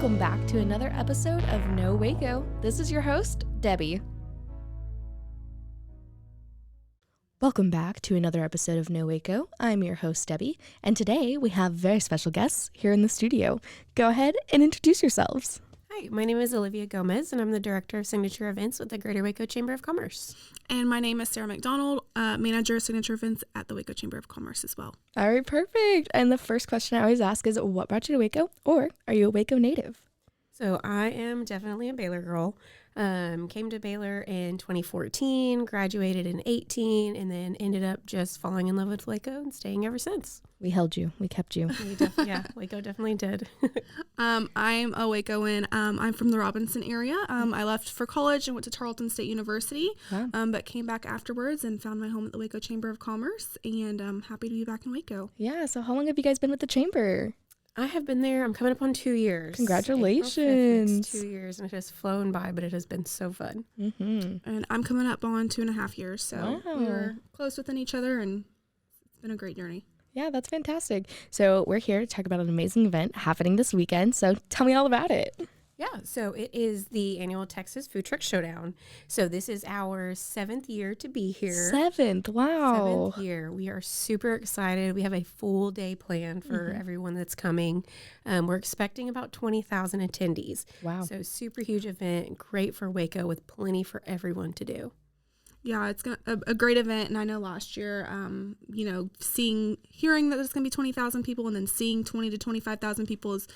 Welcome back to another episode of No Waco. This is your host, Debbie. Welcome back to another episode of No Waco. I'm your host, Debbie, and today we have very special guests here in the studio. Go ahead and introduce yourselves. Hi, my name is Alivia Gomez, and I'm the Director of Signature Events with the Greater Waco Chamber of Commerce. And my name is Sarah McDonald, Manager of Signature Events at the Waco Chamber of Commerce as well. All right, perfect. And the first question I always ask is, what brought you to Waco, or are you a Waco native? So I am definitely a Baylor girl. Came to Baylor in 2014, graduated in 18, and then ended up just falling in love with Waco and staying ever since. We held you. We kept you. Waco definitely did. I'm a Wacoan. I'm from the Robinson area. I left for college and went to Tarleton State University, but came back afterwards and found my home at the Waco Chamber of Commerce, and I'm happy to be back in Waco. Yeah, so how long have you guys been with the Chamber? I have been there. I'm coming up on 2 years. Congratulations. April 5th, it's 2 years, and it has flown by, but it has been so fun. Mm-hmm. And I'm coming up on 2.5 years, so we were close within each other, and it's been a great journey. Yeah, that's fantastic. So we're here to talk about an amazing event happening this weekend. So tell me all about it. Yeah, so it is the annual Texas Food Truck Showdown. So this is our 7th year to be here. 7th, wow. 7th year. We are super excited. We have a full day planned for everyone that's coming. We're expecting about 20,000 attendees. Wow. So super huge event, great for Waco with plenty for everyone to do. Yeah, it's a great event, and I know last year, hearing that there's going to be 20,000 people and then seeing 20 to 25,000 people is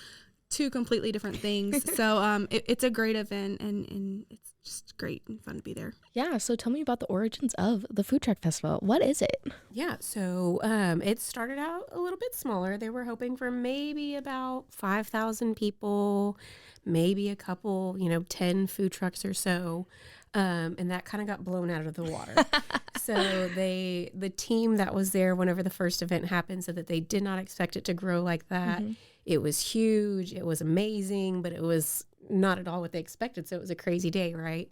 two completely different things. So it's a great event, and it's just great and fun to be there. Yeah, so tell me about the origins of the Food Truck Festival. What is it? Yeah, so it started out a little bit smaller. They were hoping for maybe about 5,000 people, maybe a couple, 10 food trucks or so. And that kind of got blown out of the water. So the team that was there whenever the first event happened said that they did not expect it to grow like that. Mm-hmm. It was huge. It was amazing, but it was not at all what they expected. So it was a crazy day, right?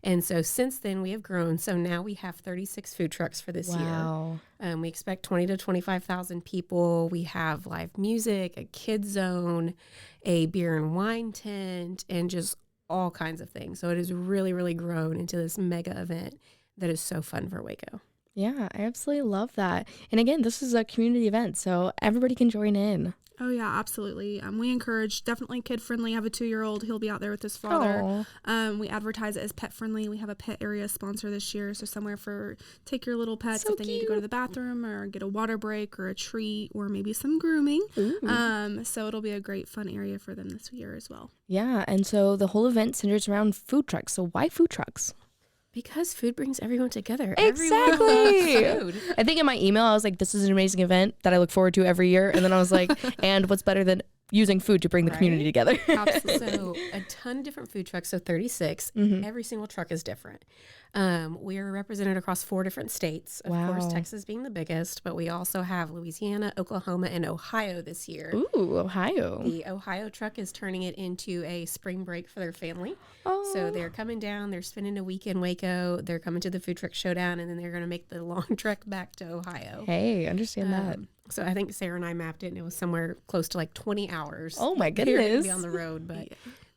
And so since then we have grown. So now we have 36 food trucks for this year. We expect 20 to 25,000 people. We have live music, a kids zone, a beer and wine tent, and just all kinds of things. So it has really, really grown into this mega event that is so fun for Waco. Yeah, I absolutely love that. And again, this is a community event, so everybody can join in. Oh, yeah, absolutely. We encourage definitely kid-friendly. I have a 2-year-old. He'll be out there with his father. We advertise it as pet-friendly. We have a pet area sponsor this year, so somewhere for take your little pets if they need to go to the bathroom or get a water break or a treat or maybe some grooming. So it'll be a great fun area for them this year as well. Yeah, and so the whole event centers around food trucks. So why food trucks? Because food brings everyone together. Exactly. Everyone loves food. I think in my email, I was like, this is an amazing event that I look forward to every year. And then I was like, and what's better than using food to bring the community together? Absolutely. So a ton of different food trucks, so 36. Every single truck is different. We are represented across 4 different states. Of course, Texas being the biggest, but we also have Louisiana, Oklahoma, and Ohio this year. Ooh, Ohio. The Ohio truck is turning it into a spring break for their family. Oh. So they're coming down, they're spending a week in Waco, they're coming to the Food Truck Showdown, and then they're going to make the long trek back to Ohio. Hey, understand that. So I think Sarah and I mapped it, and it was somewhere close to like 20 hours. Oh, my goodness. They're be on the road, but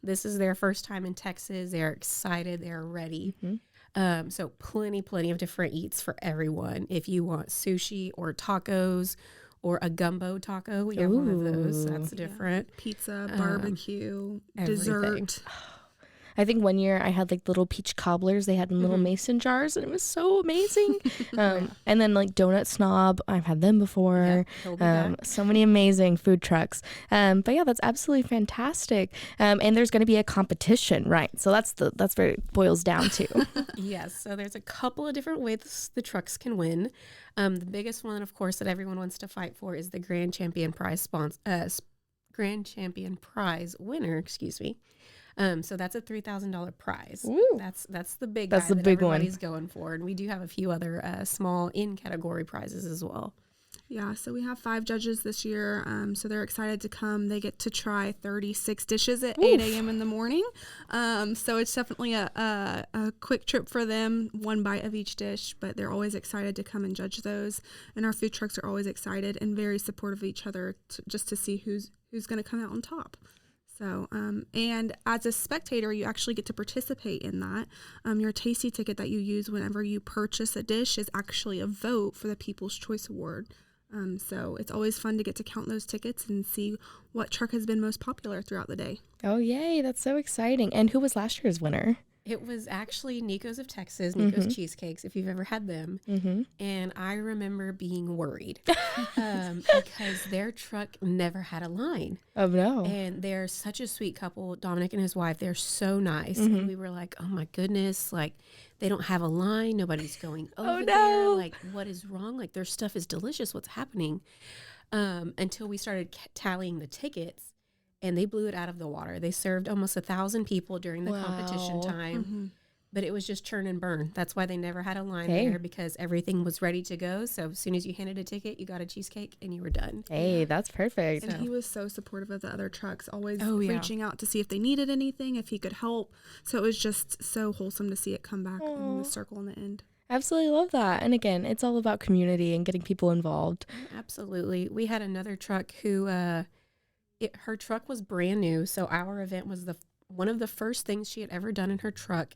this is their first time in Texas. They're excited. They're ready. So plenty of different eats for everyone. If you want sushi or tacos or a gumbo taco, we have one of those. That's different. Yeah. Pizza, barbecue, everything. Dessert. I think one year I had like little peach cobblers they had in little mason jars, and it was so amazing. And then like Donut Snob, I've had them before. So many amazing food trucks. But yeah, that's absolutely fantastic. And there's going to be a competition, right? So that's where it boils down to. Yes. So there's a couple of different ways the trucks can win. The biggest one, of course, that everyone wants to fight for is the Grand Champion Prize winner. Excuse me. So that's a $3,000 prize. Ooh. That's the big That's guy the that big everybody's one. going for. And we do have a few other small in-category prizes as well. Yeah, so we have 5 judges this year, so they're excited to come. They get to try 36 dishes at 8 a.m. in the morning. So it's definitely a quick trip for them, 1 bite of each dish, but they're always excited to come and judge those. And our food trucks are always excited and very supportive of each other just to see who's going to come out on top. So, and as a spectator, you actually get to participate in that. Your tasty ticket that you use whenever you purchase a dish is actually a vote for the People's Choice Award. So it's always fun to get to count those tickets and see what truck has been most popular throughout the day. Oh, yay. That's so exciting. And who was last year's winner? It was actually Nico's of Texas, Nico's Cheesecakes, if you've ever had them. And I remember being worried because their truck never had a line. Oh, no. And they're such a sweet couple, Dominic and his wife. They're so nice. And we were like, oh, my goodness, like, they don't have a line. Nobody's going over there. Like, what is wrong? Like, their stuff is delicious. What's happening? Until we started tallying the tickets. And they blew it out of the water. They served almost 1,000 people during the competition time. But it was just churn and burn. That's why they never had a line there, because everything was ready to go. So as soon as you handed a ticket, you got a cheesecake and you were done. Hey, that's perfect. And he was so supportive of the other trucks, always reaching out to see if they needed anything, if he could help. So it was just so wholesome to see it come back in the circle in the end. Absolutely love that. And again, it's all about community and getting people involved. Absolutely. We had another truck who... her truck was brand new, so our event was one of the first things she had ever done in her truck,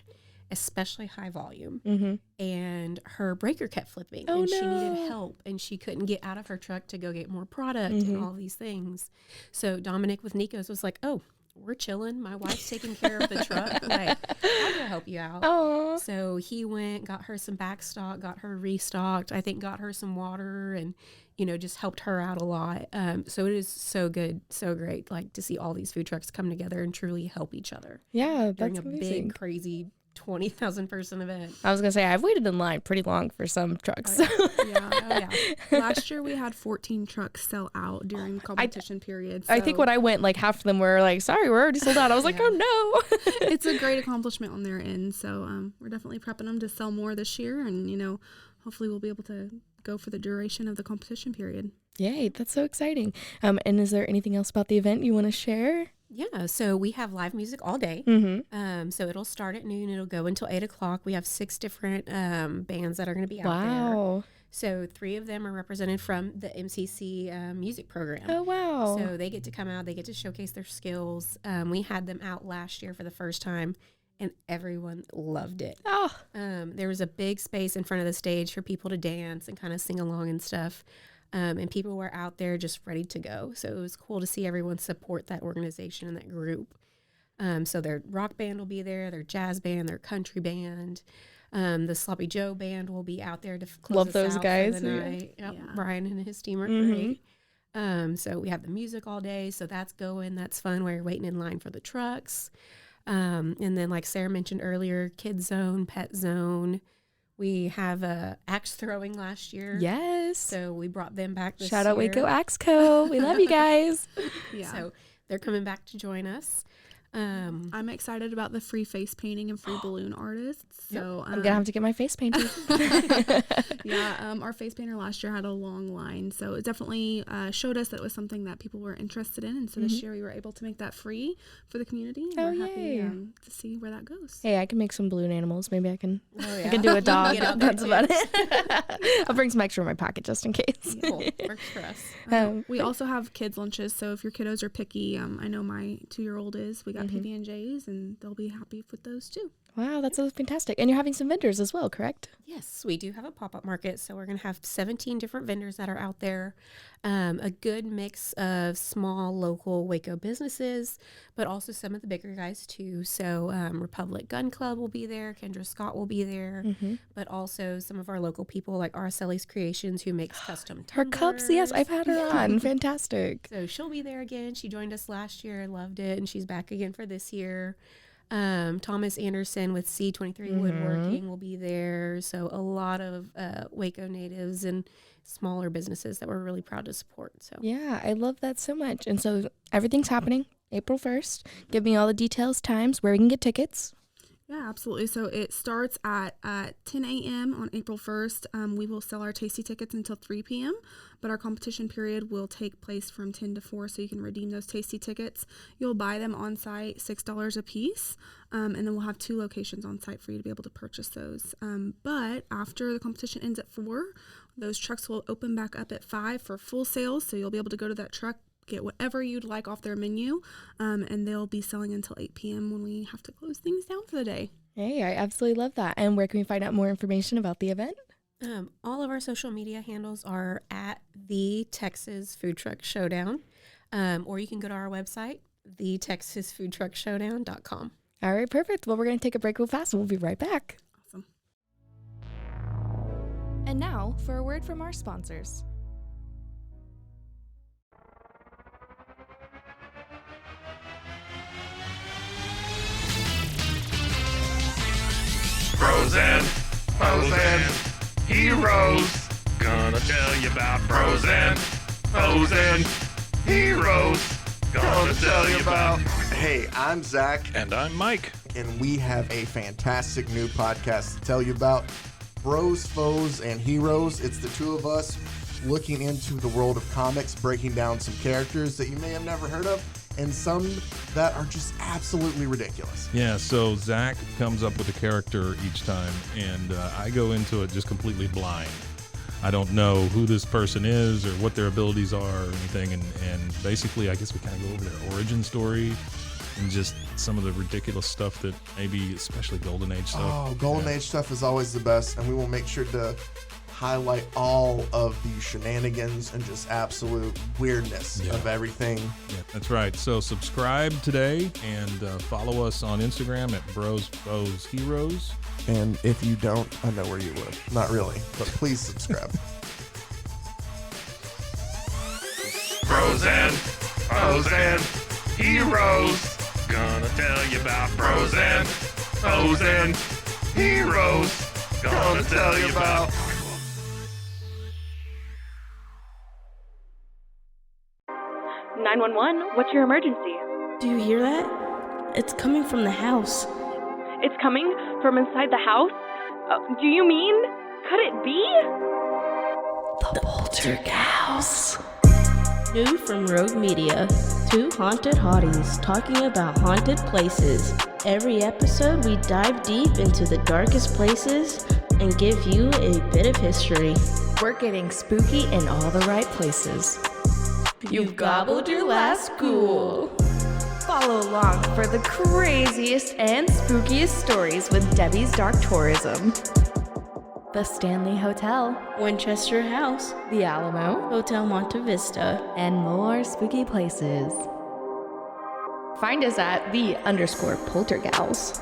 especially high volume. And her breaker kept flipping, and she needed help, and she couldn't get out of her truck to go get more product and all these things. So Dominic with Nico's was like, oh, we're chilling. My wife's taking care of the truck. Like, I'll go help you out. Aww. So he went, got her some back stock, got her restocked, I think got her some water, and just helped her out a lot. So it is so good, so great, like, to see all these food trucks come together and truly help each other. Yeah, during that's a amazing. big, crazy 20,000 person event. I was going to say, I've waited in line pretty long for some trucks. Last year we had 14 trucks sell out during the competition period. So I think when I went, like, half of them were like, sorry, we're already sold out. I was like, oh, no. It's a great accomplishment on their end. So we're definitely prepping them to sell more this year. And, hopefully we'll be able to go for the duration of the competition period. Yay, that's so exciting. And is there anything else about the event you want to share? Yeah, so we have live music all day. So it'll start at noon. It'll go until 8 o'clock. We have 6 different bands that are going to be out there. So 3 of them are represented from the MCC music program. Oh, wow. So they get to come out. They get to showcase their skills. We had them out last year for the first time, and everyone loved it. There was a big space in front of the stage for people to dance and kind of sing along and stuff. And people were out there just ready to go. So it was cool to see everyone support that organization and that group. So their rock band will be there, their jazz band, their country band. The Sloppy Joe band will be out there to close Love us those out guys. for the night. Brian and his team are great. So we have the music all day. So that's going. That's fun while you're waiting in line for the trucks. And then, like Sarah mentioned earlier, Kids Zone, Pet Zone. We have axe throwing last year. Yes. So we brought them back this year. Shout out Waco Axe Co. We love you guys. So they're coming back to join us. I'm excited about the free face painting and free balloon artists. So I'm gonna have to get my face painted. Our face painter last year had a long line, so it definitely showed us that it was something that people were interested in. And so this year we were able to make that free for the community. And we're happy to see where that goes. Hey, I can make some balloon animals. Maybe I can. I can do a dog. That's about it. I'll bring some extra in my pocket just in case. Cool. Works for us. We also have kids lunches, so if your kiddos are picky, I know my 2-year-old is. We got PB&Js, and they'll be happy with those too. Wow, that's so fantastic. And you're having some vendors as well, correct? Yes, we do have a pop-up market. So we're going to have 17 different vendors that are out there. A good mix of small, local Waco businesses, but also some of the bigger guys too. So Republic Gun Club will be there. Kendra Scott will be there. But also some of our local people like Aracelis Creations, who makes custom tumblers. Her cups, yes, I've had her on. Fantastic. So she'll be there again. She joined us last year and loved it, and she's back again for this year. Thomas Anderson with C23 Woodworking will be there. So a lot of Waco natives and smaller businesses that we're really proud to support. So yeah, I love that so much. And so everything's happening April 1st. Give me all the details, times, where we can get tickets. Yeah, absolutely. So it starts at 10 a.m. on April 1st. We will sell our tasty tickets until 3 p.m., but our competition period will take place from 10 to 4, so you can redeem those tasty tickets. You'll buy them on site, $6 a piece, and then we'll have 2 locations on site for you to be able to purchase those. But after the competition ends at 4, those trucks will open back up at 5 for full sales, so you'll be able to go to that truck, get whatever you'd like off their menu, and they'll be selling until 8 p.m. when we have to close things down for the day. Hey, I absolutely love that. And where can we find out more information about the event? All of our social media handles are at the Texas Food Truck Showdown, or you can go to our website, thetexasfoodtruckshowdown.com. All right, perfect. Well, we're going to take a break real fast, and we'll be right back. Awesome. And now for a word from our sponsors. Frozen heroes. Gonna tell you about frozen heroes. Gonna tell you about. Hey, I'm Zach. And I'm Mike. And we have a fantastic new podcast to tell you about. Bros, Foes, and Heroes. It's the two of us looking into the world of comics, breaking down some characters that you may have never heard of, and some that are just absolutely ridiculous. Yeah, so Zach comes up with a character each time, and I go into it just completely blind. I don't know who this person is or what their abilities are or anything, and basically I guess we kind of go over their origin story and just some of the ridiculous stuff that maybe, especially Golden Age stuff. Oh, Golden Age stuff is always the best, and we will make sure to highlight all of the shenanigans and just absolute weirdness of everything. Yeah, that's right. So subscribe today and follow us on Instagram at Bros, Foes, Heroes. And if you don't, I know where you live. Not really, but please subscribe. Frozen heroes. Gonna tell you about frozen heroes. Gonna tell you about. 911, what's your emergency? Do you hear that? It's coming from the house. It's coming from inside the house? Do you mean? Could it be? The Poltergeist. New from Rogue Media. Two haunted hotties talking about haunted places. Every episode we dive deep into the darkest places and give you a bit of history. We're getting spooky in all the right places. You've gobbled your last ghoul. Follow along for the craziest and spookiest stories with Debbie's Dark Tourism. The Stanley Hotel, Winchester House, the Alamo, Hotel Monte Vista, and more spooky places. Find us at _Poltergals, POLTERGALS.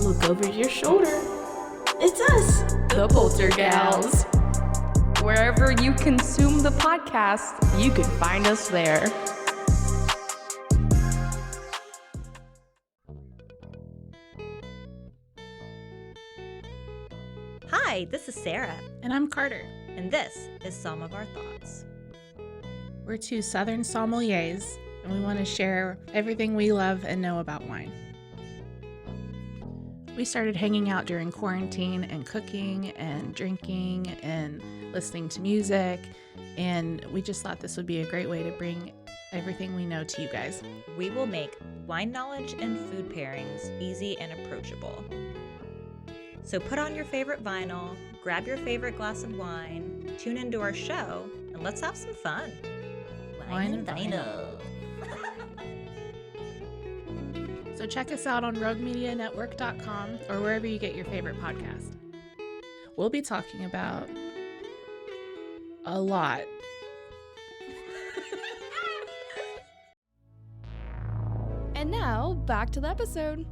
Look over your shoulder. It's us, the Poltergals. Wherever you consume the podcast, you can find us there. Hi, this is Sarah. And I'm Carter. And this is Some of Our Thoughts. We're two Southern sommeliers, and we want to share everything we love and know about wine. We started hanging out during quarantine and cooking and drinking and listening to music, and we just thought this would be a great way to bring everything we know to you guys. We will make wine knowledge and food pairings easy and approachable. So put on your favorite vinyl, grab your favorite glass of wine, tune into our show, and let's have some fun. Wine and vinyl. So check us out on roguemedianetwork.com or wherever you get your favorite podcast. We'll be talking about a lot. And now, back to the episode.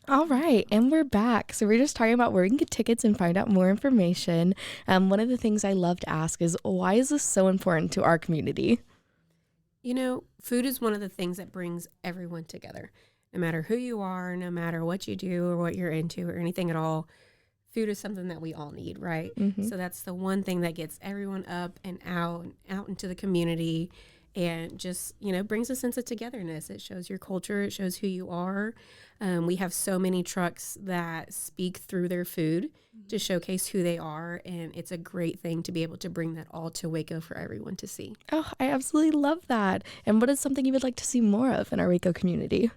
All right, and we're back. So we're just talking about where we can get tickets and find out more information. One of the things I love to ask is, why is this so important to our community? You know, food is one of the things that brings everyone together. No matter who you are, no matter what you do or what you're into or anything at all, food is something that we all need, right? Mm-hmm. So that's the one thing that gets everyone up and out into the community and just, you know, brings a sense of togetherness. It shows your culture. It shows who you are. We have so many trucks that speak through their food to showcase who they are, and it's a great thing to be able to bring that all to Waco for everyone to see. Oh, I absolutely love that. And what is something you would like to see more of in our Waco community?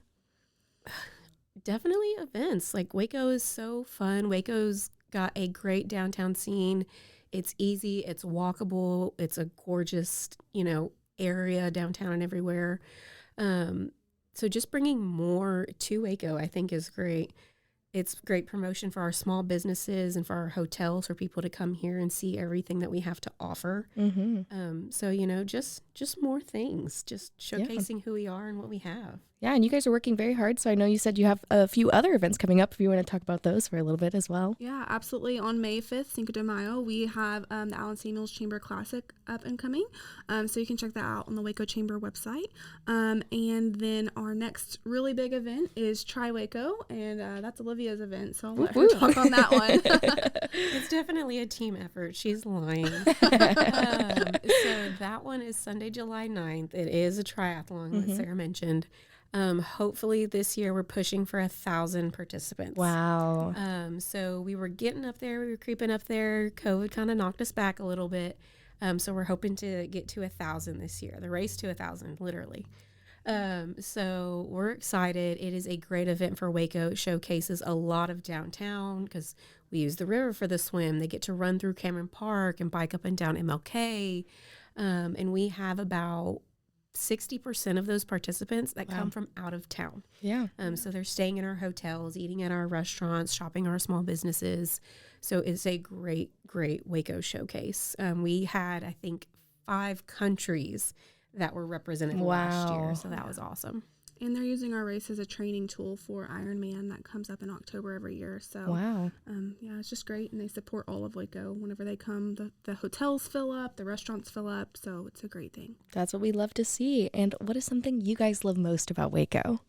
Definitely events. Like, Waco is so fun. Waco's got a great downtown scene. It's easy. It's walkable. It's a gorgeous, area downtown and everywhere. So just bringing more to Waco, I think, is great. It's great promotion for our small businesses and for our hotels, for people to come here and see everything that we have to offer. So, just more things, just showcasing who we are and what we have. Yeah, and you guys are working very hard. So I know you said you have a few other events coming up if you want to talk about those for a little bit as well. Yeah, absolutely. On May 5th, Cinco de Mayo, we have the Allen Samuels Chamber Classic up and coming. So you can check that out on the Waco Chamber website. And then our next really big event is Try Waco, and that's Olivia's event. So I'll let her talk on that one. It's definitely a team effort. She's lying. So that one is Sunday, July 9th. It is a triathlon, like Sarah mentioned. Hopefully this year we're pushing for 1,000 participants. Wow. So we were getting up there. We were creeping up there. COVID kind of knocked us back a little bit. So we're hoping to get to 1,000 this year. The race to 1,000, literally. So we're excited. It is a great event for Waco. It showcases a lot of downtown because we use the river for the swim. They get to run through Cameron Park and bike up and down MLK. And we have about 60% of those participants that come from out of town. Yeah. So they're staying in our hotels, eating at our restaurants, shopping our small businesses. So it's a great, great Waco showcase. We had, I think, 5 countries that were represented last year. So that was awesome. And they're using our race as a training tool for Ironman that comes up in October every year. So, yeah, it's just great. And they support all of Waco. Whenever they come, the hotels fill up, the restaurants fill up. So it's a great thing. That's what we love to see. And what is something you guys love most about Waco?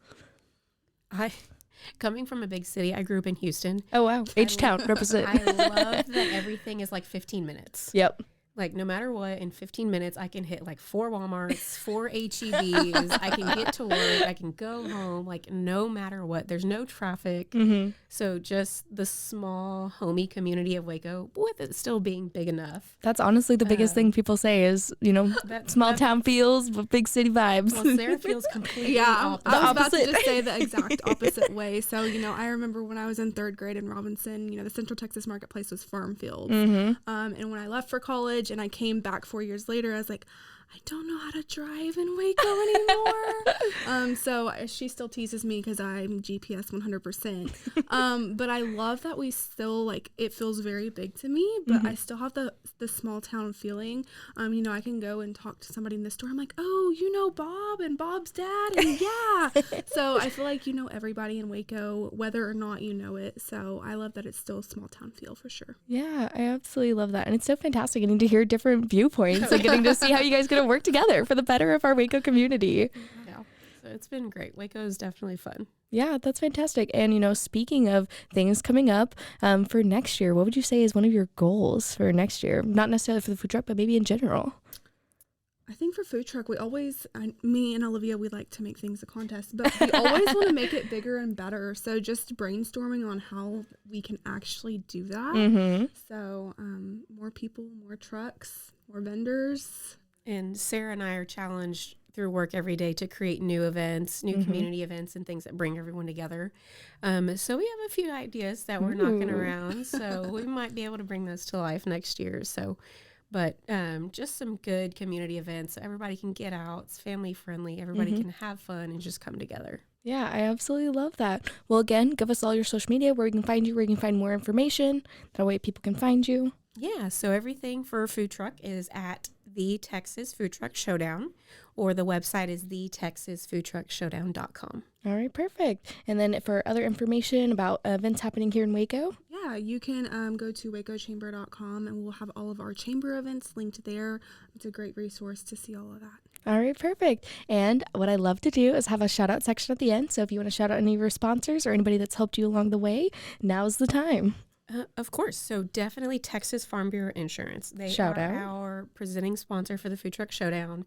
Coming from a big city, I grew up in Houston. Oh, wow. H-Town, represent. I love that everything is like 15 minutes. Yep. Like, no matter what, in 15 minutes, I can hit like 4 Walmarts, 4 H-E-Bs. I can get to work. I can go home. Like, no matter what. There's no traffic. So just the small, homey community of Waco, with it still being big enough. That's honestly the biggest thing people say is, small town feels, but big city vibes. Well, Sarah feels completely opposite. I was about to just say the exact opposite way. So, I remember when I was in 3rd grade in Robinson, the Central Texas Marketplace was farm fields. And when I left for college, and I came back 4 years later, I was like, I don't know how to drive in Waco anymore. So she still teases me because I'm GPS 100%. But I love that we still, it feels very big to me, but I still have the small town feeling. I can go and talk to somebody in the store. I'm like, oh, Bob and Bob's dad. And yeah. So I feel like everybody in Waco, whether or not you know it. So I love that it's still a small town feel for sure. Yeah, I absolutely love that. And it's so fantastic getting to hear different viewpoints and getting to see how you guys going to work together for the better of our Waco community. Yeah, so it's been great. Waco is definitely fun. Yeah, that's fantastic. And, speaking of things coming up for next year, what would you say is one of your goals for next year? Not necessarily for the food truck, but maybe in general. I think for food truck, me and Alivia, we like to make things a contest, but we always want to make it bigger and better. So just brainstorming on how we can actually do that. So more people, more trucks, more vendors. And Sarah and I are challenged through work every day to create new events, new community events, and things that bring everyone together. So we have a few ideas that we're knocking around. So we might be able to bring those to life next year. But just some good community events so everybody can get out. It's family friendly. Everybody can have fun and just come together. Yeah, I absolutely love that. Well, again, give us all your social media, where we can find you, where you can find more information. That way people can find you. Yeah, so everything for food truck is at the Texas Food Truck Showdown, or the website is thetexasfoodtruckshowdown.com. All right, perfect. And then for other information about events happening here in Waco? Yeah, you can go to wacochamber.com, and we'll have all of our chamber events linked there. It's a great resource to see all of that. All right, perfect. And what I love to do is have a shout out section at the end. So if you want to shout out any of your sponsors or anybody that's helped you along the way, now's the time. Of course. So definitely Texas Farm Bureau Insurance. They Shout are out. our presenting sponsor for the Food Truck Showdown.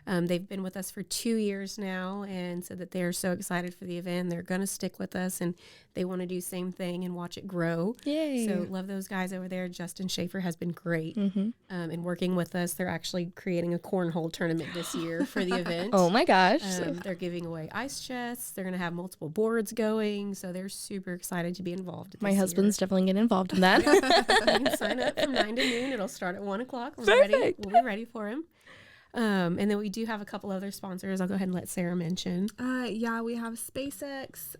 They've been with us for 2 years now, and said that they're so excited for the event. They're going to stick with us, and they want to do the same thing and watch it grow. Yay. So love those guys over there. Justin Schaefer has been great in working with us. They're actually creating a cornhole tournament this year for the event. Oh my gosh. They're giving away ice chests. They're going to have multiple boards going. So they're super excited to be involved. My husband's definitely getting involved in that. You can sign up from 9 to noon. It'll start at 1 o'clock. We'll be ready for him. And then we do have a couple other sponsors. I'll go ahead and let Sarah mention. Yeah, we have SpaceX,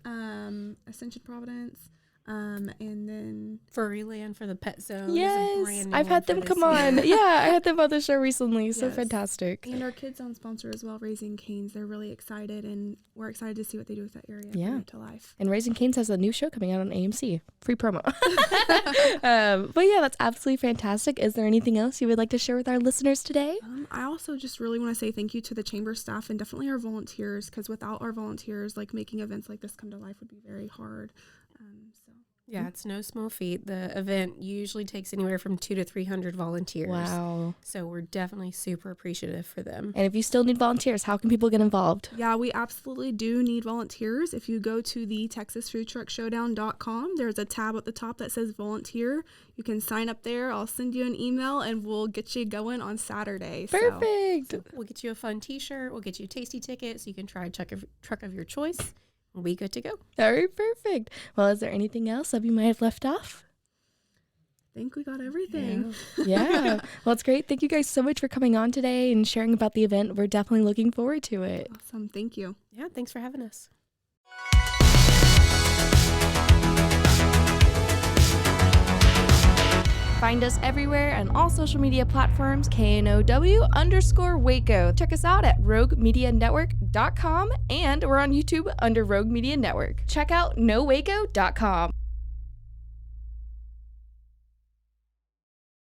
Ascension Providence, and then Furryland for the pet zone. Yes, I've had them come on. Yeah, I had them on the show recently. So fantastic. And our Kids Zone sponsor as well, Raising Cane's. They're really excited, and we're excited to see what they do with that area. Bring it to life. And Raising Cane's has a new show coming out on AMC. Free promo. But yeah, that's absolutely fantastic. Is there anything else you would like to share with our listeners today? I also just really want to say thank you to the chamber staff and definitely our volunteers, because without our volunteers, like making events like this come to life would be very hard. Yeah, it's no small feat. The event usually takes anywhere from 200 to 300 volunteers. Wow. So we're definitely super appreciative for them. And if you still need volunteers, how can people get involved? Yeah, we absolutely do need volunteers. If you go to the TexasFoodTruckShowdown.com, there's a tab at the top that says volunteer. You can sign up there. I'll send you an email and we'll get you going on Saturday. Perfect. So we'll get you a fun t-shirt. We'll get you a tasty ticket so you can try a truck of your choice. We'll be good to go. All right, perfect. Well, is there anything else that we might have left off? I think we got everything. Yeah. Well, it's great. Thank you guys so much for coming on today and sharing about the event. We're definitely looking forward to it. Awesome. Thank you. Yeah, thanks for having us. Find us everywhere on all social media platforms, KNOW_Waco. Check us out at roguemedianetwork.com, and we're on YouTube under Rogue Media Network. Check out nowaco.com.